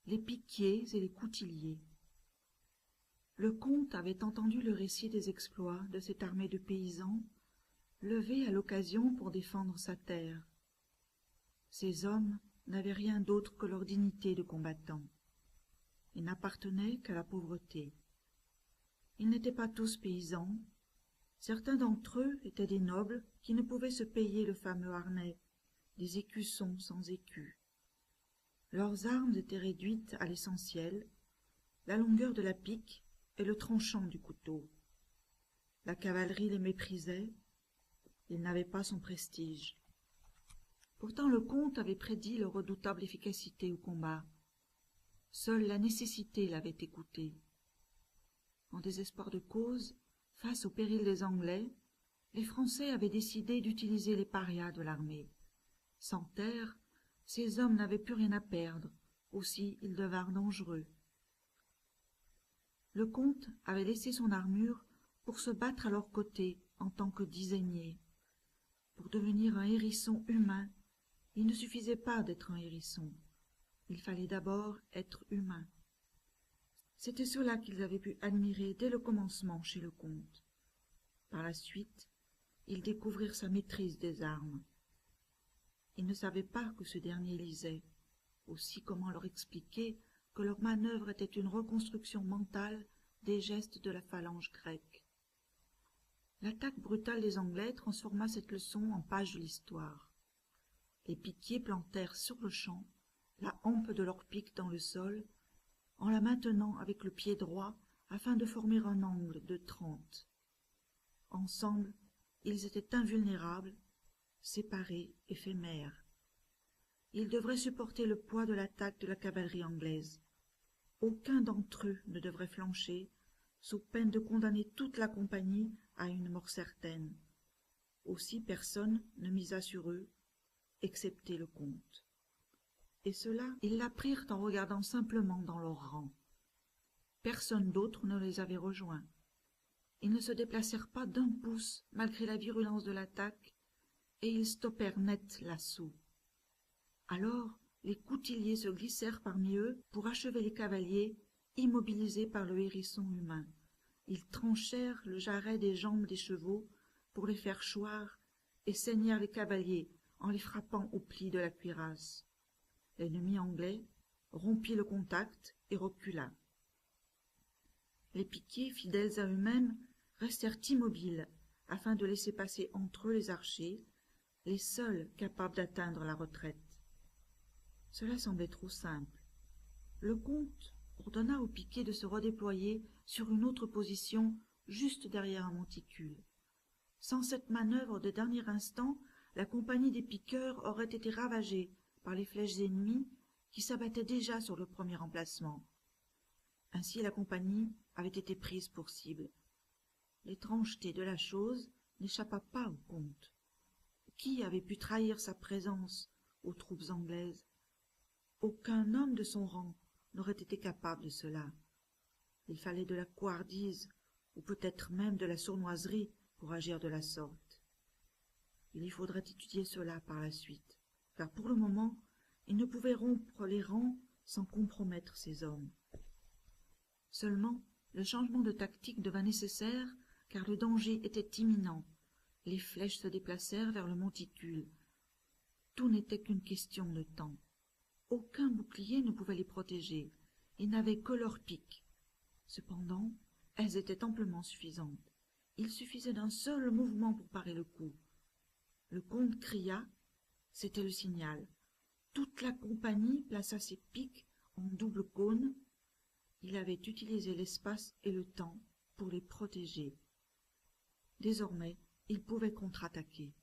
les piquiers et les coutilliers. Le comte avait entendu le récit des exploits de cette armée de paysans, levée à l'occasion pour défendre sa terre. Ces hommes n'avaient rien d'autre que leur dignité de combattants. Ils n'appartenaient qu'à la pauvreté. Ils n'étaient pas tous paysans. Certains d'entre eux étaient des nobles qui ne pouvaient se payer le fameux harnais, des écussons sans écus. Leurs armes étaient réduites à l'essentiel, la longueur de la pique et le tranchant du couteau. La cavalerie les méprisait, ils n'avaient pas son prestige. Pourtant le comte avait prédit leur redoutable efficacité au combat. Seule la nécessité l'avait écouté. En désespoir de cause, face au péril des Anglais, les Français avaient décidé d'utiliser les parias de l'armée. Sans terre, ces hommes n'avaient plus rien à perdre, aussi ils devinrent dangereux. Le comte avait laissé son armure pour se battre à leur côté en tant que dizainier. Pour devenir un hérisson humain, il ne suffisait pas d'être un hérisson. Il fallait d'abord être humain. C'était cela qu'ils avaient pu admirer dès le commencement chez le comte. Par la suite, ils découvrirent sa maîtrise des armes. Ils ne savaient pas que ce dernier lisait. Aussi comment leur expliquer que leur manœuvre était une reconstruction mentale des gestes de la phalange grecque. L'attaque brutale des Anglais transforma cette leçon en page de l'histoire. Les piquiers plantèrent sur-le-champ la hampe de leur pique dans le sol, en la maintenant avec le pied droit afin de former un angle de 30. Ensemble, ils étaient invulnérables, séparés, éphémères. Ils devraient supporter le poids de l'attaque de la cavalerie anglaise. Aucun d'entre eux ne devrait flancher, sous peine de condamner toute la compagnie à une mort certaine. Aussi personne ne misa sur eux, excepté le comte. Et cela, ils l'apprirent en regardant simplement dans leurs rangs. Personne d'autre ne les avait rejoints. Ils ne se déplacèrent pas d'un pouce malgré la virulence de l'attaque, et ils stoppèrent net l'assaut. Alors les coutilliers se glissèrent parmi eux pour achever les cavaliers, immobilisés par le hérisson humain. Ils tranchèrent le jarret des jambes des chevaux pour les faire choir et saignèrent les cavaliers en les frappant aux plis de la cuirasse. L'ennemi anglais rompit le contact et recula. Les piquiers, fidèles à eux-mêmes, restèrent immobiles afin de laisser passer entre eux les archers, les seuls capables d'atteindre la retraite. Cela semblait trop simple. Le comte ordonna aux piquets de se redéployer sur une autre position juste derrière un monticule. Sans cette manœuvre de dernier instant, la compagnie des piqueurs aurait été ravagée par les flèches ennemies qui s'abattaient déjà sur le premier emplacement. Ainsi la compagnie avait été prise pour cible. L'étrangeté de la chose n'échappa pas au comte. Qui avait pu trahir sa présence aux troupes anglaises? Aucun homme de son rang n'aurait été capable de cela. Il fallait de la couardise, ou peut-être même de la sournoiserie, pour agir de la sorte. Il y faudrait étudier cela par la suite, car pour le moment, il ne pouvait rompre les rangs sans compromettre ses hommes. Seulement, le changement de tactique devint nécessaire, car le danger était imminent. Les flèches se déplacèrent vers le monticule. Tout n'était qu'une question de temps. Aucun bouclier ne pouvait les protéger. Ils n'avaient que leurs piques. Cependant, elles étaient amplement suffisantes. Il suffisait d'un seul mouvement pour parer le coup. Le comte cria, c'était le signal. Toute la compagnie plaça ses piques en double cône. Il avait utilisé l'espace et le temps pour les protéger. Désormais, il pouvait contre-attaquer.